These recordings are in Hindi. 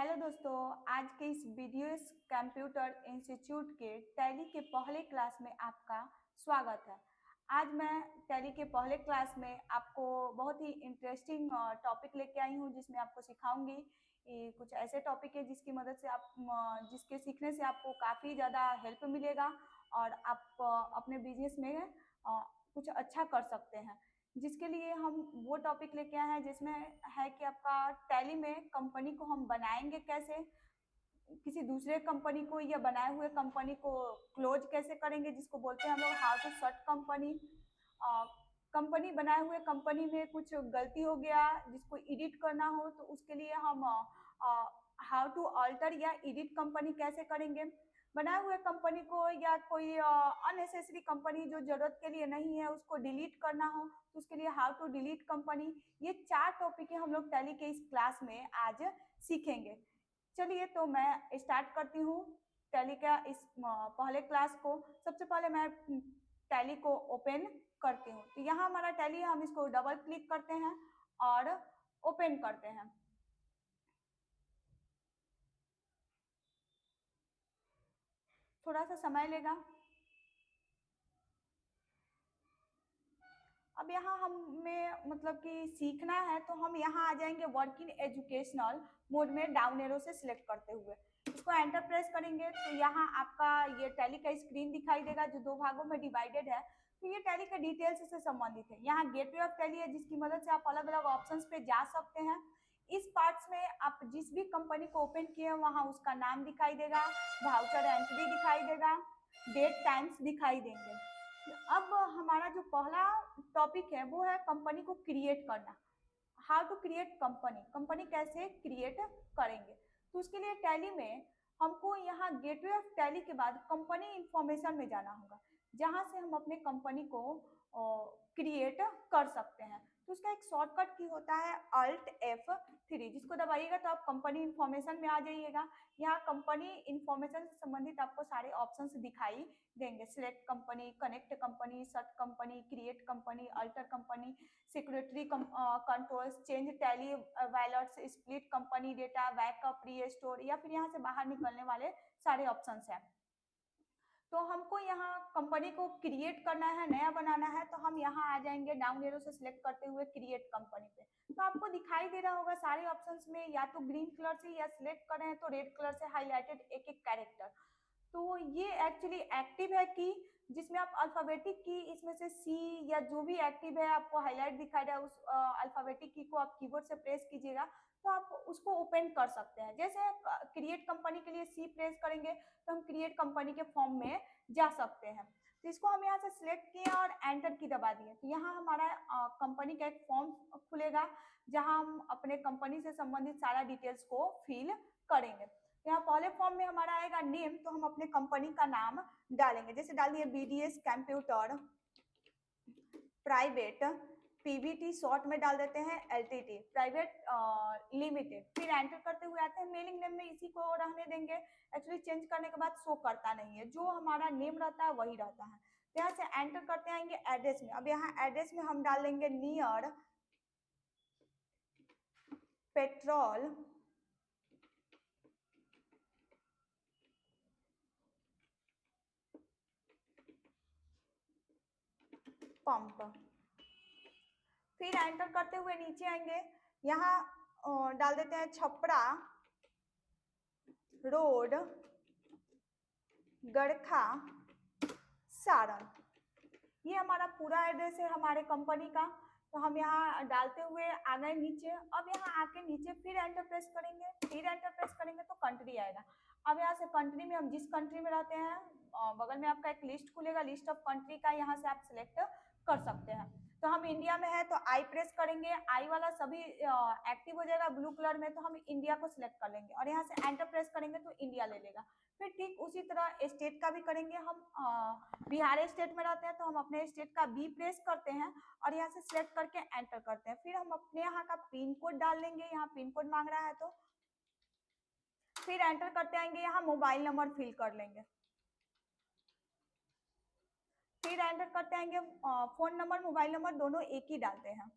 हेलो दोस्तों, आज के इस वीडियोस कंप्यूटर इंस्टीट्यूट के टैली के पहले क्लास में आपका स्वागत है। आज मैं टैली के पहले क्लास में आपको बहुत ही इंटरेस्टिंग टॉपिक लेके आई हूँ, जिसमें आपको सिखाऊंगी। ये कुछ ऐसे टॉपिक है जिसकी मदद से जिसके सीखने से आपको काफ़ी ज़्यादा हेल्प मिलेगा और आप अपने बिजनेस में कुछ अच्छा कर सकते हैं। जिसके लिए हम वो टॉपिक लेके आए हैं जिसमें है कि आपका टैली में कंपनी को हम बनाएंगे कैसे, किसी दूसरे कंपनी को या बनाए हुए कंपनी को क्लोज कैसे करेंगे, जिसको बोलते हैं हम लोग how to shut company. Company बनाए हुए कंपनी में कुछ गलती हो गया जिसको एडिट करना हो तो उसके लिए हम हाउ टू अल्टर या एडिट कंपनी कैसे करेंगे। बनाए हुए कंपनी को या कोई अननेसेसरी कंपनी जो जरूरत के लिए नहीं है उसको डिलीट करना हो तो उसके लिए हाउ टू डिलीट कंपनी। ये 4 टॉपिक है हम लोग टैली के इस क्लास में आज सीखेंगे। चलिए तो मैं स्टार्ट करती हूँ टैली का इस पहले क्लास को। सबसे पहले मैं टैली को ओपन करती हूँ। तो यहाँ हमारा टैली है, हम इसको डबल क्लिक करते हैं और ओपन करते हैं। थोड़ा सा समय लेगा। अब यहाँ हमें मतलब कि सीखना है तो हम यहाँ आ जाएंगे वर्क इन एजुकेशनल मोड में डाउन एरो से सिलेक्ट करते हुए इसको एंटर प्रेस करेंगे तो यहाँ आपका ये टैली का स्क्रीन दिखाई देगा जो 2 भागों में डिवाइडेड है। तो ये टैली के डिटेल्स से संबंधित है। यहाँ गेटवे ऑफ टैली है जिसकी मदद से आप अलग अलग ऑप्शंस पे जा सकते हैं। इस पार्ट्स में आप जिस भी कंपनी को ओपन किए हैं वहाँ उसका नाम दिखाई देगा, वाउचर एंट्री दिखाई देगा, डेट टाइम्स दिखाई देंगे। अब हमारा जो पहला टॉपिक है वो है कंपनी को क्रिएट करना। How to create company, company कैसे क्रिएट करेंगे। तो उसके लिए टैली में हमको यहाँ गेटवे ऑफ टैली के बाद कंपनी इंफॉर्मेशन में जाना होगा जहाँ से हम अपने कंपनी को क्रिएट कर सकते हैं। तो उसका एक शॉर्टकट की होता है Alt F3, जिसको दबाइएगा तो आप कंपनी इंफॉर्मेशन में आ जाइएगा। यहाँ कंपनी इंफॉर्मेशन से संबंधित आपको सारे ऑप्शंस दिखाई देंगे। Select company, connect company, shut company, create company, alter company, security controls, change Tally vaults, split company data, backup, restore या फिर यहाँ से बाहर निकलने वाले सारे ऑप्शंस हैं। तो हमको यहाँ कंपनी को क्रिएट करना है, नया बनाना है, तो हम यहाँ आ जाएंगे डाउन एरो से सिलेक्ट करते हुए क्रिएट कंपनी पे। तो आपको दिखाई दे रहा होगा सारे ऑप्शंस में या तो ग्रीन कलर से या सिलेक्ट कर रहे हैं तो रेड कलर से हाईलाइटेड एक एक कैरेक्टर। तो ये एक्चुअली एक्टिव है की जिसमें आप अल्फाबेटिक की इसमें से सी या जो भी एक्टिव है आपको हाईलाइट दिखाई दे उस अल्फाबेटिक की को आप कीबोर्ड से प्रेस कीजिएगा तो आप उसको ओपन कर सकते हैं। जैसे क्रिएट कंपनी के लिए सी प्रेस करेंगे तो हम क्रिएट कंपनी के फॉर्म में जा सकते हैं। तो इसको हम यहाँ से सिलेक्ट किए और एंटर की दबा दिए तो यहाँ हमारा कंपनी का एक फॉर्म खुलेगा जहाँ हम अपने कंपनी से संबंधित सारा डिटेल्स को फिल करेंगे। यहाँ पहले फॉर्म में हमारा आएगा नेम, तो हम अपने कंपनी का नाम डालेंगे। जैसे डाल दिए BDS computer private, PVT short में डाल देते हैं LTD प्राइवेट लिमिटेड। फिर एंटर करते हुए आते हैं मेलिंग नेम में इसी को रहने देंगे। एक्चुअली चेंज करने के बाद शो करता नहीं है, जो हमारा नेम रहता है वही रहता है। तो यहाँ से एंटर करते आएंगे एड्रेस में। अब यहाँ एड्रेस में हम डाल देंगे नियर पेट्रोल पंप। फिर एंटर करते हुए नीचे आएंगे, यहाँ डाल देते हैं छपरा रोड गड़खा सारण। ये हमारा पूरा एड्रेस है हमारे कंपनी का। तो हम यहाँ डालते हुए आ गए नीचे। अब यहाँ आके नीचे फिर एंटर प्रेस करेंगे, फिर एंटर प्रेस करेंगे तो कंट्री आएगा। अब यहाँ से कंट्री में हम जिस कंट्री में रहते हैं बगल में आपका एक लिस्ट खुलेगा, लिस्ट ऑफ कंट्री का, यहाँ से आप सिलेक्ट कर सकते हैं। तो हम इंडिया में है तो आई प्रेस करेंगे, आई वाला सभी एक्टिव हो जाएगा ब्लू कलर में, तो हम इंडिया को सिलेक्ट कर लेंगे और यहाँ से एंटर प्रेस करेंगे तो इंडिया ले लेगा। फिर ठीक उसी तरह स्टेट का भी करेंगे। हम बिहार स्टेट में रहते हैं तो हम अपने स्टेट का बी प्रेस करते हैं और यहाँ से सिलेक्ट करके एंटर करते हैं। फिर हम अपने यहाँ का पिन कोड डाल लेंगे, यहाँ पिन कोड मांग रहा है तो फिर एंटर करते आएंगे, यहाँ मोबाइल नंबर फिल कर लेंगे। फिर एंटर करते आएंगे फोन नंबर मोबाइल नंबर दोनों एक ही डालते हैं।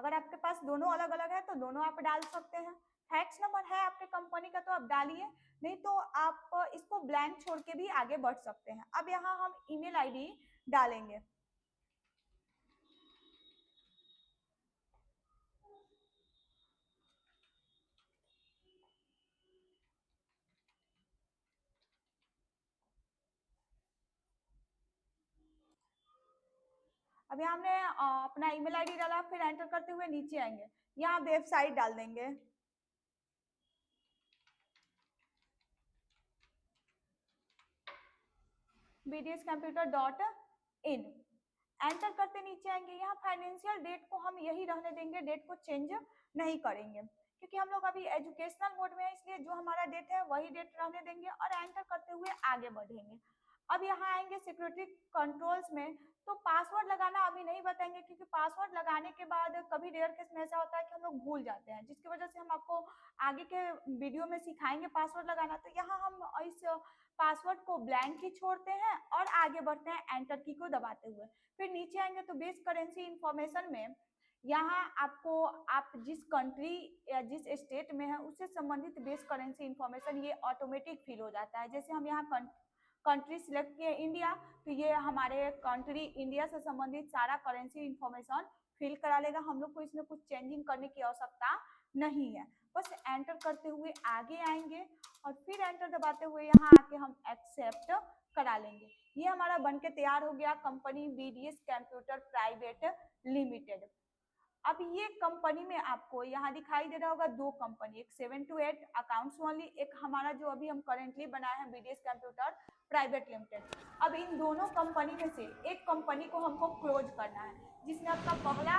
अगर आपके पास दोनों अलग अलग है तो दोनों आप डाल सकते हैं। फैक्स नंबर है आपके कंपनी का तो आप डालिए, नहीं तो आप इसको ब्लैंक छोड़ के भी आगे बढ़ सकते हैं। अब यहाँ हम ईमेल आईडी डालेंगे। अभी हमने अपना ईमेल आईडी डाला, फिर एंटर करते हुए नीचे आएंगे, यहाँ वेबसाइट डाल देंगे। bdscomputer.in एंटर करते नीचे आएंगे। यहाँ फाइनेंशियल डेट को हम यही रहने देंगे, डेट को चेंज नहीं करेंगे क्योंकि हम लोग अभी एजुकेशनल मोड में है, इसलिए जो हमारा डेट है वही डेट रहने देंगे और एंटर करते हुए आगे बढ़ेंगे। अब यहाँ आएंगे सिक्योरिटी कंट्रोल्स में, तो पासवर्ड लगाना अभी नहीं बताएंगे क्योंकि पासवर्ड लगाने के बाद कभी रेयर केस में ऐसा होता है कि हम लोग भूल जाते हैं, जिसकी वजह से हम आपको आगे के वीडियो में सिखाएंगे पासवर्ड लगाना। तो यहाँ हम इस पासवर्ड को ब्लैंक ही छोड़ते हैं और आगे बढ़ते हैं एंटर की को दबाते हुए। फिर नीचे आएंगे तो बेस करेंसी इंफॉर्मेशन में यहाँ आपको आप जिस कंट्री या जिस स्टेट में है उससे संबंधित बेस करेंसी इंफॉर्मेशन ये ऑटोमेटिक फिल हो जाता है। जैसे हम यहाँ कंट्री सिलेक्ट किए इंडिया, तो ये हमारे कंट्री इंडिया से संबंधित सारा करेंसी इंफॉर्मेशन फिल करा लेगा। हम लोग को इसमें कुछ चेंजिंग करने की आवश्यकता नहीं है, बस एंटर करते हुए आगे आएंगे और फिर एंटर दबाते हुए यहाँ आके हम एक्सेप्ट करा लेंगे। ये हमारा बनके तैयार हो गया company BDS computer private limited. अब ये कंपनी में आपको यहाँ दिखाई दे रहा होगा दो कंपनी, एक 7 to 8 अकाउंट्स ओनली, एक हमारा जो अभी हम करेंटली बनाए हैं बीडीएस कंप्यूटर प्राइवेट लिमिटेड। अब इन दोनों कंपनी में से एक कंपनी को हमको क्लोज करना है, जिसमें आपका पहला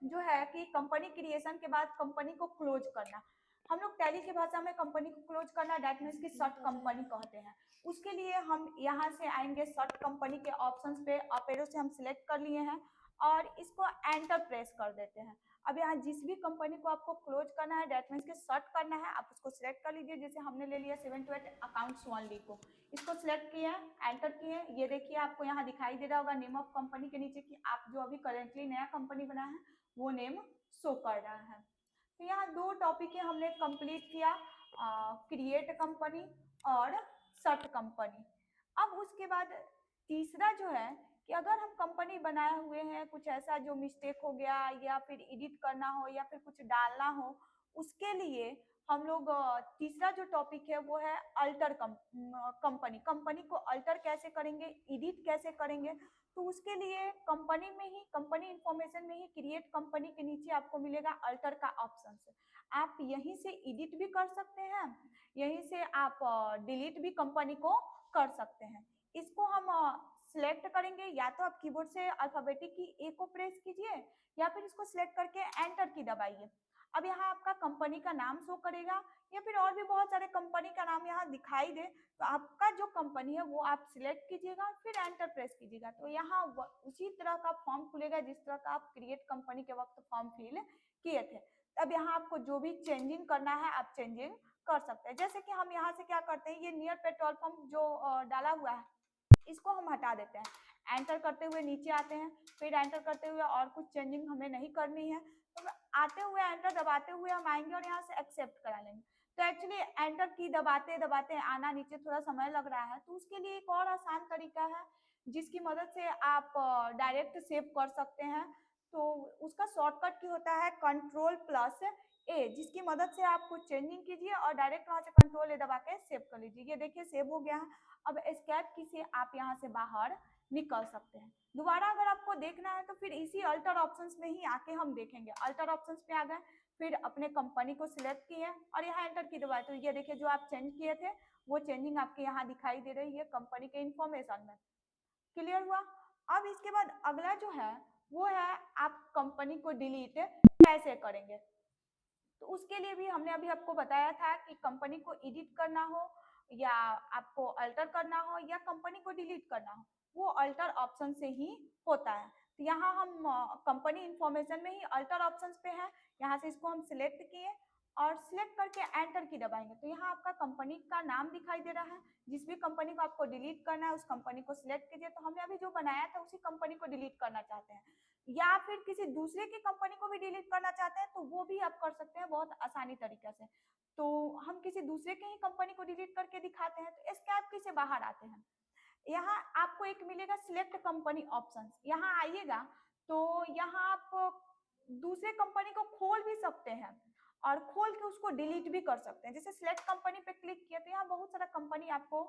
जो है कि कंपनी क्रिएशन के बाद कंपनी को क्लोज करना। हम लोग टैली की भाषा में कंपनी को क्लोज करना डेट मीन्स की शॉर्ट कंपनी कहते हैं। उसके लिए हम यहाँ से आएंगे शॉर्ट कंपनी के ऑप्शंस पे, अप एरो से हम सिलेक्ट कर लिए हैं और इसको एंटर प्रेस कर देते हैं। अब यहाँ जिस भी कंपनी को आपको क्लोज करना है डेट मीन्स के शॉर्ट करना है, आप उसको सिलेक्ट कर लीजिए। जैसे हमने ले लिया 7 to 8 अकाउंट्स ओनली को, इसको सिलेक्ट किए, एंटर किए। ये देखिए आपको यहाँ दिखाई दे रहा होगा नेम ऑफ कंपनी के नीचे कि आप जो अभी करेंटली नया कंपनी बना है वो नेम शो कर रहा है। तो यहाँ दो टॉपिक हमने कंप्लीट किया, क्रिएट कंपनी और सर्ट कंपनी। अब उसके बाद तीसरा जो है कि अगर हम कंपनी बनाए हुए हैं, कुछ ऐसा जो मिस्टेक हो गया या फिर एडिट करना हो या फिर कुछ डालना हो, उसके लिए हम लोग तीसरा जो टॉपिक है वो है अल्टर कंपनी को अल्टर कैसे करेंगे, एडिट कैसे करेंगे। तो उसके लिए कंपनी में ही, कंपनी इंफॉर्मेशन में ही क्रिएट कंपनी के नीचे आपको मिलेगा अल्टर का ऑप्शन। आप यहीं से एडिट भी कर सकते हैं, यहीं से आप डिलीट भी कंपनी को कर सकते हैं। इसको हम सिलेक्ट करेंगे, या तो आप कीबोर्ड से अल्फाबेटिक की ए को प्रेस कीजिए या फिर इसको सिलेक्ट करके एंटर की दबाइए। अब यहाँ आपका कंपनी का नाम शो करेगा या फिर और भी बहुत सारे कंपनी का नाम यहाँ दिखाई दे, तो आपका जो कंपनी है वो आप सिलेक्ट कीजिएगा फिर एंटर प्रेस कीजिएगा। तो यहाँ उसी तरह का फॉर्म खुलेगा जिस तरह का आप क्रिएट कंपनी के वक्त फॉर्म फिल किए थे। अब यहाँ आपको जो भी चेंजिंग करना है आप चेंजिंग कर सकते हैं। जैसे कि हम यहाँ से क्या करते हैं, ये नियर पेट्रोल पंप जो डाला हुआ है इसको हम हटा देते हैं। एंटर करते हुए नीचे आते हैं, फिर एंटर करते हुए और कुछ चेंजिंग हमें नहीं करनी है, तो आते हुए एंटर दबाते हुए हम आएंगे और यहाँ से एक्सेप्ट करा लेंगे। तो एक्चुअली एंटर की दबाते दबाते आना नीचे थोड़ा समय लग रहा है, तो उसके लिए एक और आसान तरीका है जिसकी मदद से आप डायरेक्ट सेव कर सकते हैं। तो उसका शॉर्टकट की होता है Ctrl+A, जिसकी मदद से आप कुछ चेंजिंग कीजिए और डायरेक्ट वहां से Ctrl+A दबा के सेव कर लीजिए। ये देखिए सेव हो गया है। अब एस्केप की से आप यहाँ से बाहर निकल सकते हैं। दोबारा अगर आपको देखना है तो फिर इसी अल्टर ऑप्शंस में ही आके हम देखेंगे। अल्टर ऑप्शंस पे आ गए, फिर अपने कंपनी को सिलेक्ट किए और यहाँ एंटर की दबाए, तो ये देखिए जो आप चेंज किए थे वो चेंजिंग आपके यहाँ दिखाई दे रही है कंपनी के इंफॉर्मेशन में। क्लियर हुआ? अब इसके बाद अगला जो है वो है आप कंपनी को डिलीट कैसे करेंगे। तो उसके लिए भी हमने अभी आपको बताया था कि कंपनी को एडिट करना हो या आपको अल्टर करना हो या कंपनी को डिलीट करना हो, वो अल्टर ऑप्शन से ही होता है। तो यहाँ हम कंपनी इंफॉर्मेशन में ही अल्टर ऑप्शंस पे है, यहाँ से इसको हम सिलेक्ट किए और सिलेक्ट करके एंटर की दबाएंगे तो यहाँ आपका कंपनी का नाम दिखाई दे रहा है। जिस भी कंपनी को आपको डिलीट करना है उस कंपनी को सिलेक्ट कीजिए। तो हमने अभी जो बनाया था उसी कंपनी को डिलीट करना चाहते हैं, या फिर किसी दूसरे की कंपनी को भी डिलीट करना चाहते हैं तो वो भी आप कर सकते हैं बहुत आसानी तरीके से। तो हम किसी दूसरे के ही कंपनी को डिलीट करके दिखाते हैं। तो एस्केप की से बाहर आते हैं। यहाँ आपको एक मिलेगा सिलेक्ट कंपनी ऑप्शंस। यहाँ आइएगा तो यहाँ आप दूसरे कंपनी को खोल भी सकते हैं और खोल के उसको डिलीट भी कर सकते हैं। जैसे सिलेक्ट कंपनी पे क्लिक किया तो यहाँ बहुत सारा कंपनी आपको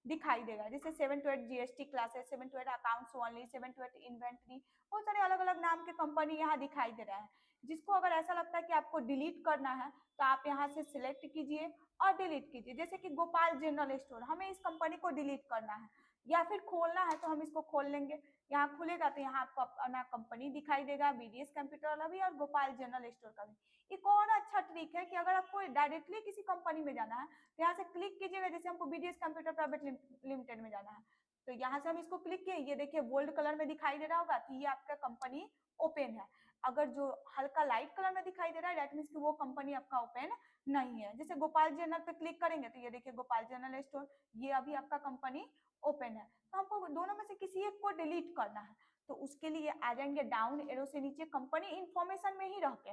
दिखाई देगा, जैसे 7 to 8 GST classes, 7 to 8 accounts only, 7 to 8 inventory, बहुत सारे अलग अलग नाम के कंपनी यहाँ दिखाई दे रहा है। जिसको अगर ऐसा लगता है कि आपको डिलीट करना है तो आप यहाँ से सिलेक्ट कीजिए और डिलीट कीजिए। जैसे कि गोपाल जनरल स्टोर, हमें इस कंपनी को डिलीट करना है या फिर खोलना है तो हम इसको खोल लेंगे। यहाँ खुलेगा तो यहाँ आपको अपना कंपनी दिखाई देगा, बीडीएस कंप्यूटर वाला भी और गोपाल जनरल स्टोर का भी। एक और अच्छा ट्रिक है कि अगर आपको डायरेक्टली किसी कंपनी में जाना है तो यहाँ से क्लिक कीजिएगा। जैसे हमको बीडीएस कंप्यूटर प्राइवेट लिमिटेड में जाना है तो यहाँ से हम इसको क्लिक किए, ये देखिए गोल्ड कलर में दिखाई दे रहा होगा तो ये आपका कंपनी ओपन है। अगर जो हल्का लाइट कलर में दिखाई दे रहा है दैट मीन्स कि वो कंपनी आपका ओपन नहीं है। जैसे गोपाल जनरल पे क्लिक करेंगे तो ये देखिए गोपाल जनरल स्टोर, ये अभी आपका कंपनी ओपन है। तो हमको दोनों में से किसी एक को डिलीट करना है तो उसके लिए आ जाएंगे डाउन एरो से नीचे कंपनी इंफॉर्मेशन में ही रह के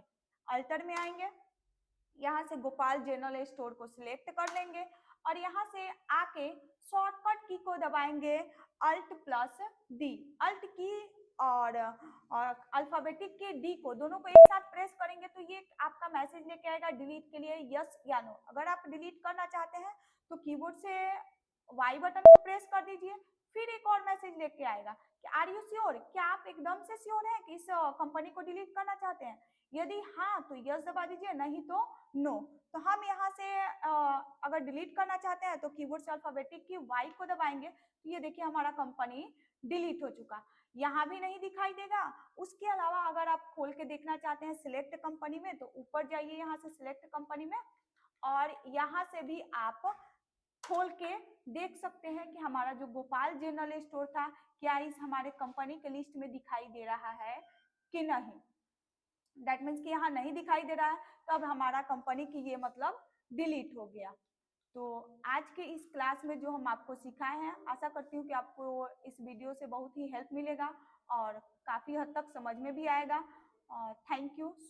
अल्टर में आएंगे। यहाँ से गोपाल जनरल स्टोर को सिलेक्ट कर लेंगे और यहाँ से आके शॉर्टकट की को दबाएंगे अल्ट प्लस डी। अल्ट की और अल्फाबेटिक के डी को दोनों को एक साथ प्रेस करेंगे तो ये आपका मैसेज लेके आएगा डिलीट के लिए यस या नो। अगर आप डिलीट करना चाहते हैं तो कीबोर्ड से वाई बटन को प्रेस कर दीजिए। फिर एक और मैसेज लेके आएगा कि आर यू श्योर, क्या आप एकदम से श्योर हैं कि इस कंपनी को डिलीट करना चाहते हैं। यदि हाँ तो यस दबा दीजिए, नहीं तो नो। तो हम यहाँ से अगर डिलीट करना चाहते हैं तो कीबोर्ड से अल्फाबेटिक की वाई को दबाएंगे तो ये देखिए हमारा कंपनी डिलीट हो चुका। यहाँ भी नहीं दिखाई देगा। उसके अलावा अगर आप खोल के देखना चाहते हैं सिलेक्ट कंपनी में तो ऊपर जाइए यहाँ से सिलेक्ट कंपनी में और यहाँ से भी आप खोल के देख सकते हैं कि हमारा जो गोपाल जनरल स्टोर था क्या इस हमारे कंपनी के लिस्ट में दिखाई दे रहा है कि नहीं। दैट मीन्स कि यहाँ नहीं दिखाई दे रहा है तो अब हमारा कंपनी की ये मतलब डिलीट हो गया। तो आज के इस क्लास में जो हम आपको सिखाए हैं आशा करती हूँ कि आपको इस वीडियो से बहुत ही हेल्प मिलेगा और काफ़ी हद तक समझ में भी आएगा। Thank you so